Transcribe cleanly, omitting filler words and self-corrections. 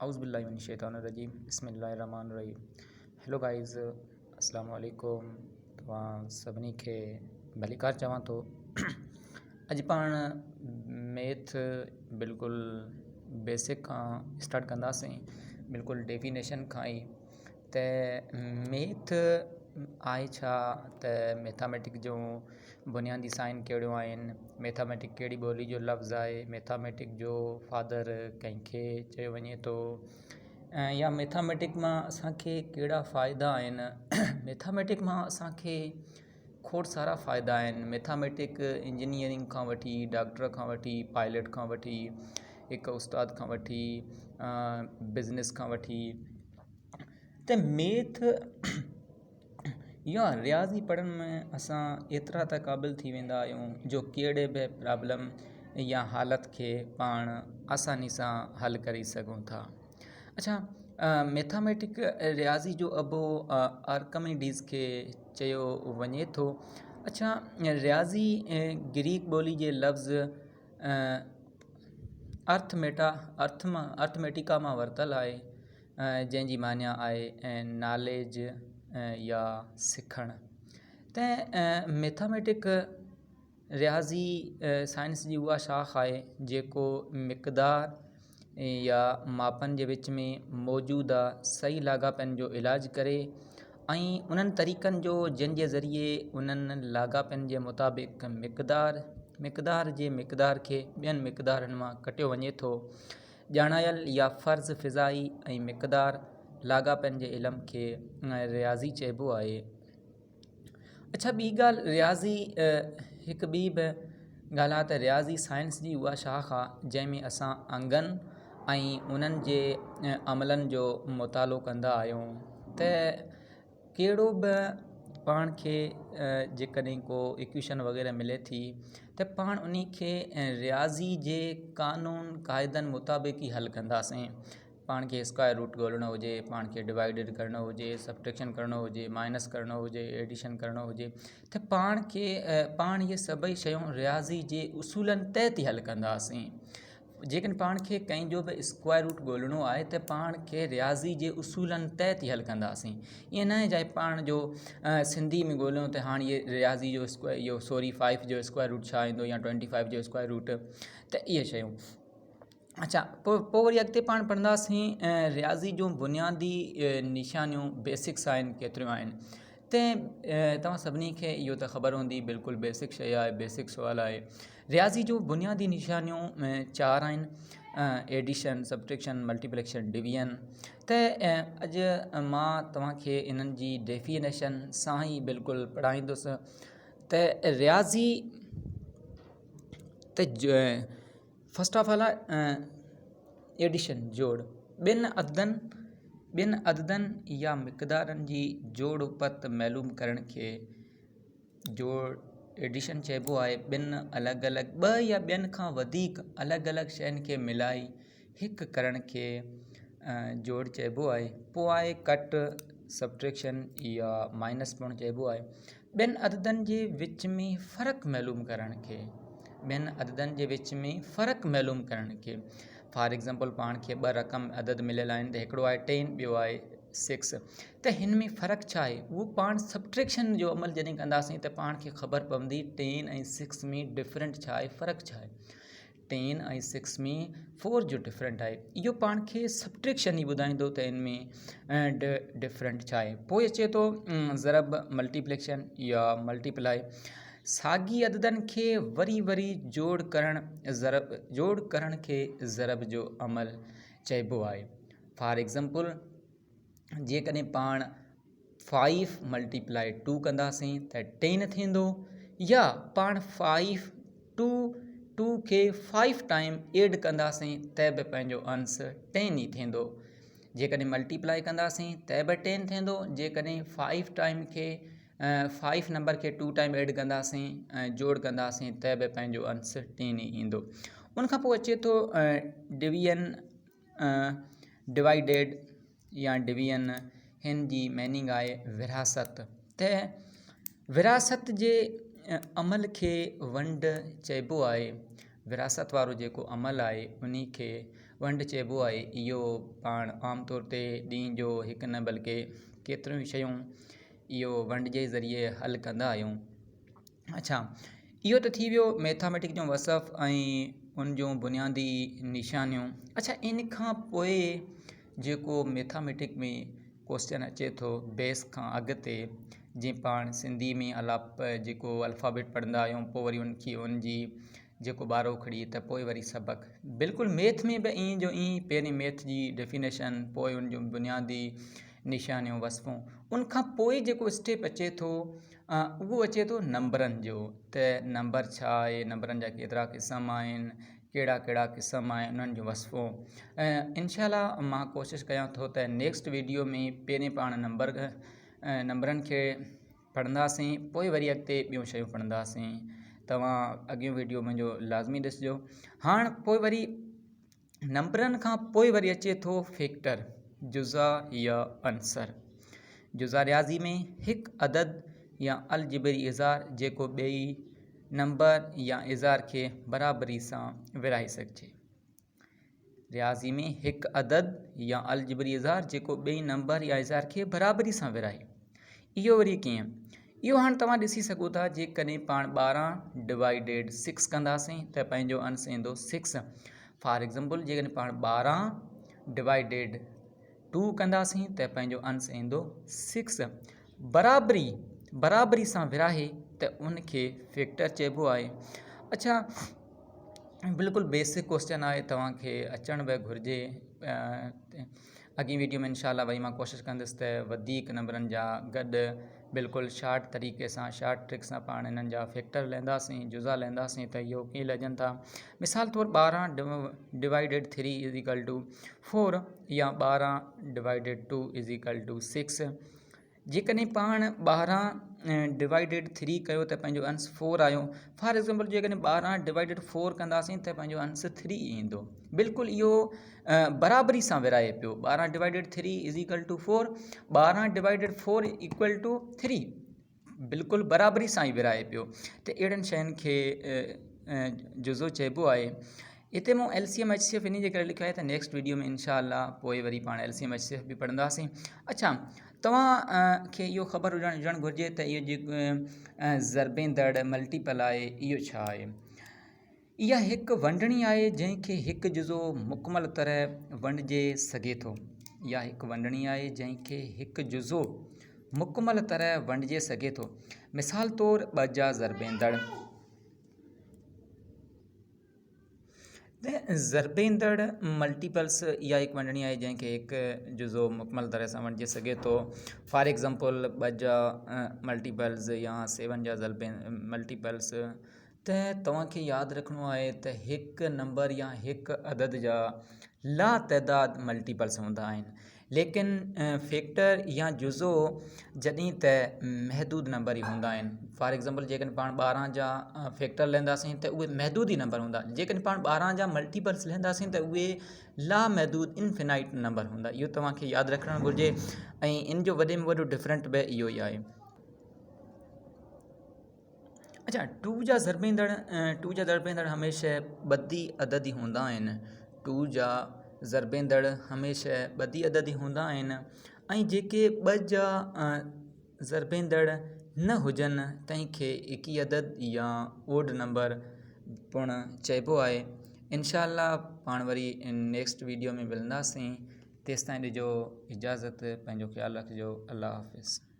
औज़ुबिल्लाहिमिनश्शैतानिर्रजीम बिस्मिल्लाहिर्रहमानिर्रहीम। Hello guys, अस्सलाम वालेकुम। तव्हां सभिनी खे भलीकार चवां थो। अॼु पाण मैथ बिल्कुलु बेसिक खां स्टार्ट कंदासीं, बिल्कुलु डेफिनेशन खां ई। त मैथ आहे छा, त मैथामेटिक जो बुनियादी साइन कहिड़ियूं आहिनि, मैथामेटिक कहिड़ी ॿोली जो लफ़्ज़ आहे, मैथामेटिक जो फादर कंहिंखे चयो वञे थो, या मैथामेटिक मां असांखे कहिड़ा फ़ाइदा आहिनि। मैथामेटिक मां असांखे खोड़ सारा फ़ाइदा आहिनि। मैथामेटिक इंजीनियरिंग खां वठी, डॉक्टर खां वठी, पायलट खां वठी, हिकु उस्ताद खां वठी, बिज़नेस खां वठी। त मैथ या रियाज़ी पढ़ण में असां एतिरा त क़ाबिल थी वेंदा आहियूं जो कहिड़े बि प्रॉब्लम या हालत खे पाण आसानी सां हल करे सघूं था। अच्छा, मैथामेटिक रियाज़ी जो अबो आर्किमिडीज़ खे चयो वञे थो। अच्छा, रियाज़ी ग्रीक ॿोली जे लफ़्ज़ अर्थमेटिका मां वरितल आहे, जंहिंजी माना आहे नॉलेज या सिखणु। त मैथामेटिक रियाज़ी साइंस जी उहा शाख़ आहे जेको मिक़दार या मापन जे विच में मौजूदा सही लाॻापनि जो इलाज करे ऐं उन्हनि तरीक़नि जो जंहिंजे ज़रिए उन्हनि लाॻापनि जे मुताबिक़ मिक़दार जे मिक़दार खे ॿियनि मिक़दारनि मां कटियो वञे थो। ॼाणायल या फ़र्ज़ फ़िज़ाई ऐं मिक़दार लाॻापनि जे इल्म खे रियाज़ी चइबो आहे। अच्छा, ॿी ॻाल्हि रियाज़ी हिकु ॿी बि ॻाल्हि आहे त रियाज़ी साइंस जी उहा शाख़ आहे जंहिंमें असां अंगनि ऐं उन्हनि जे अमलनि जो मुतालो कंदा आहियूं। त कहिड़ो बि पाण खे जेकॾहिं को इक्वेशन वग़ैरह मिले थी त पाण उन खे रियाज़ी जे क़ानून क़ाइदनि मुताबिक़ ई हल कंदासीं। पाण खे स्क्वायर रूट ॻोल्हणो हुजे, पाण खे डिवाइडेड करणो हुजे, सब्ट्रैक्शन करणो हुजे, माइनस करणो हुजे, एडिशन करणो हुजे, त पाण इहे सभई शयूं रियाज़ी जे उसूलनि तहत ई हल कंदासीं। जेकॾहिं पाण खे कंहिंजो बि स्क्वायर रूट ॻोल्हणो आहे त पाण खे रियाज़ी जे उसूलनि तहत ई हल कंदासीं। ईअं न आहे चाहे पाण जो सिंधी में ॻोल्हियूं त हाणे इहे रियाज़ी जो इहो 5 जो स्क्वायर रूट छा ईंदो या 25 जो स्क्वायर रूट, त इहे शयूं। अच्छा, पोइ वरी अॻिते पाण पढ़ंदासीं रियाज़ी जूं बुनियादी निशानियूं बेसिक्स आहिनि केतिरियूं आहिनि। त तव्हां सभिनी खे इहो त ख़बर हूंदी, बिल्कुलु बेसिक शइ आहे, बेसिक सुवालु आहे। रियाज़ी जूं बुनियादी निशानियूं 4 आहिनि: एडिशन, सब्ट्रैक्शन, मल्टीप्लिकेशन, डिवीजन। त अॼु मां तव्हांखे इन्हनि जी डेफिनेशन सां ई बिल्कुलु पढ़ाईंदुसि। त रियाज़ी त फस्ट ऑफ ऑल आहे एडिशन, जोड़। ॿिनि अददनि या मिक़दारनि जी जोड़ उपत मालूम करण खे जोड़ एडिशन चइबो आहे। ॿिनि अलॻि अलॻि 2 या ॿियनि खां वधीक अलॻि अलॻि शयुनि खे मिलाई हिकु करण खे जोड़ चइबो आहे। पोइ आहे कट, सब्ट्रैक्शन या माइनस पिणु चइबो आहे। ॿियनि अददनि जे विच में फ़र्क़ु मालूम करण खे फॉर एग्ज़ाम्पल पाण खे 2 रक़म अदद मिलियल आहिनि, त हिकिड़ो आहे 10, ॿियो आहे 6। त हिन में फ़र्क़ु छा आहे, उहो पाण सब्ट्रैक्शन जो अमल जॾहिं कंदासीं त पाण खे ख़बर पवंदी 10 ऐं 6 में डिफरेंट छा आहे, फ़र्क़ु छा आहे। 10 ऐं 6 में 4 जो डिफरेंट आहे। इहो पाण खे सब्ट्रैक्शन ई ॿुधाईंदो त हिन में डिफरेंट छा आहे। पोइ अचे थो ज़रब, मल्टीप्लिकेशन या मल्टीप्लाई। साॻी अददनि खे वरी जोड़ करण खे ज़रब जो अमल चइबो आहे। फॉर एग्ज़ाम्पल, जेकॾहिं पाण 5 × 2 कंदासीं त 10 थींदो, या पाण 5 टू 2 खे 5 टाइम एड कंदासीं त बि पंहिंजो आंसर 10 ई थींदो। जेकॾहिं मल्टीप्लाई कंदासीं त बि 10 थींदो। जेकॾहिं 5 नंबर खे 2 टाइम एड कंदासीं, जोड़ कंदासीं, त बि पंहिंजो आंसर 10 ई ईंदो। उनखां पोइ अचे थो डिवीजन, डिवाइडेड या डिवीजन। हिन जी मीनिंग आहे विरासत। त विरासत जे अमल खे वंड चइबो आहे। विरासत वारो जेको अमल आहे उन खे वंड चइबो आहे, इहो पाण आम तौर ते ॾींहं जो हिकु न बल्कि केतिरियूं ई शयूं इहो वंड जे ज़रिए हल कंदा आहियूं। अच्छा, इहो त थी वियो मैथमेटिक जो वसफ़ ऐं उन जूं बुनियादी निशानियूं। अच्छा, इन खां पोइ जेको मैथमेटिक में क्वेश्चन अचे थो बेस खां अॻिते, जीअं पाण सिंधी में जेको अल्फ़ाबेट पढ़ंदा आहियूं, पोइ वरी उनखे उनजी जेको ॿारो खणी त पोइ वरी सबक़ु। बिल्कुलु मैथ में बि ईअं जो ईअं, पहिरीं मैथ जी डेफिनेशन, पोइ उन जूं बुनियादी निशानियूं वसफ़ूं, उनखां पोइ जेको स्टेप अचे थो उहो अचे थो नंबरनि जो। त नंबर छा आहे, नंबरनि जा केतिरा क़िस्म आहिनि, कहिड़ा कहिड़ा क़िस्म आहिनि, उन्हनि जूं वसफ़ूं। इनशाअल्लाह मां कोशिशि कयां थो त नेक्स्ट वीडियो में पहिरीं पाण नंबरनि खे पढ़ंदासीं, पोइ वरी अॻिते ॿियूं शयूं पढ़ंदासीं। तव्हां अॻियो वीडियो मुंहिंजो लाज़मी ॾिसिजो। हाणे पोइ वरी नंबरनि खां पोइ वरी अचे थो फैक्टर, जुज़ा या अंसर। जुज़ा रियाज़ी में हिकु अदद या अलजिबरी इज़ार जेको ॿई नंबर या इज़ार खे बराबरी सां विरहाए सघिजे। रियाज़ी में हिकु अदद या अलजिबरी इज़ार जेको ॿई नंबर या इज़ार खे बराबरी सां विरहाए। इहो वरी कीअं? इहो हाणे तव्हां ॾिसी सघो था, जेकॾहिं पाण 12/6 कंदासीं त पंहिंजो अंश ईंदो 6। फॉर एग्ज़ाम्पल, जेकॾहिं पाण 12/2 कंदासीं त पंहिंजो अंश ईंदो 6। बराबरी सां विरहाए त उनखे फैक्टर चइबो आहे। अच्छा, बिल्कुलु बेसिक क्वेश्चन आहे, तव्हांखे अचण बि घुरिजे। अॻी वीडियो में इनशाअल्लाह वरी मां कोशिशि कंदुसि त वधीक नंबरनि जा गॾु बिल्कुलु शार्ट तरीक़े सां, शार्ट ट्रिक सां पाण इन्हनि जा फैक्टर लहंदासीं, जुज़ा लहंदासीं त इहो कीअं लहजनि था। मिसाल तौरु 12/3 = 4 या 12/2 = 6। जेकॾहिं पाण 12/3 कयो त पंहिंजो अंश 4 आयो। फॉर एग्ज़ाम्पल, जेकॾहिं 12/4 कंदासीं त पंहिंजो अंश 3 ईंदो। बिल्कुलु इहो बराबरी सां विरहाए पियो। 12/3 = 4, 12/4 = 3, बिल्कुलु बराबरी सां ई विरहाए पियो। त अहिड़नि शयुनि खे जुज़ो चइबो आहे। हिते मूं LCM HCF इन जे करे लिखियो आहे त नेक्स्ट वीडियो में इनशाअल्लाह पोइ वरी पाण LCM HCF बि पढ़ंदासीं। अच्छा, तव्हां खे इहो ख़बर हुजणु घुरिजे त इहो जेको ज़रबेंदड़ मल्टीपल आहे, इहो छा आहे? इहा हिकु वंडणी आहे जंहिंखे हिकु जुज़ो मुकमल तरह वंडिजे सघे थो। इहा हिकु वंडणी आहे जंहिंखे हिकु जुज़ो मुकमल तरह वंडिजे सघे थो। मिसाल तौरु 2 जा ज़रबेंदड़। ज़रबेंदड़ मल्टीपल्स इहा हिकु वंडणी आहे जंहिंखे हिकु जुज़ो मुकमल तरह सां वंडिजे सघे थो। फॉर एग्ज़ाम्पल, 2 जा मल्टीपल्स या 7 जा मल्टीपल्स। त तव्हांखे यादि रखिणो आहे त हिकु नंबर या हिकु अदद जा लातइदाद मल्टीपल्स हूंदा आहिनि, लेकिन फैक्टर या जुज़ो जॾहिं त महदूद नंबर ई हूंदा आहिनि। फॉर एग्ज़ाम्पल, जेकॾहिं पाण 12 जा फैक्टर लहंदासीं त उहे महदूद ई नंबर हूंदा। जेकॾहिं पाण 12 जा मल्टीपल्स लहंदासीं त उहे लामहदूद इनफिनाइट नंबर हूंदा। इहो तव्हांखे यादि रखणु घुरिजे ऐं इन जो वॾे में वॾो डिफरेंट बि इहो ई आहे। अच्छा, 2 जा ज़रबेंदड़ हमेशह ॿधी अदद ई हूंदा आहिनि। 2 जा ज़रबेंदड़ हमेशह ॿधी अदद ई हूंदा आहिनि। ऐं जेके 2 जा ज़रबेंदड़ न हुजनि तंहिंखे एकी अदद या ओड नंबर पिणु चइबो आहे। इनशाअल्लाह पाण वरी नेक्स्ट वीडियो में मिलंदासीं। तेसिताईं ॾिजो इजाज़त, पंहिंजो ख़्यालु रखिजो। अल्लाह हाफ़िज़।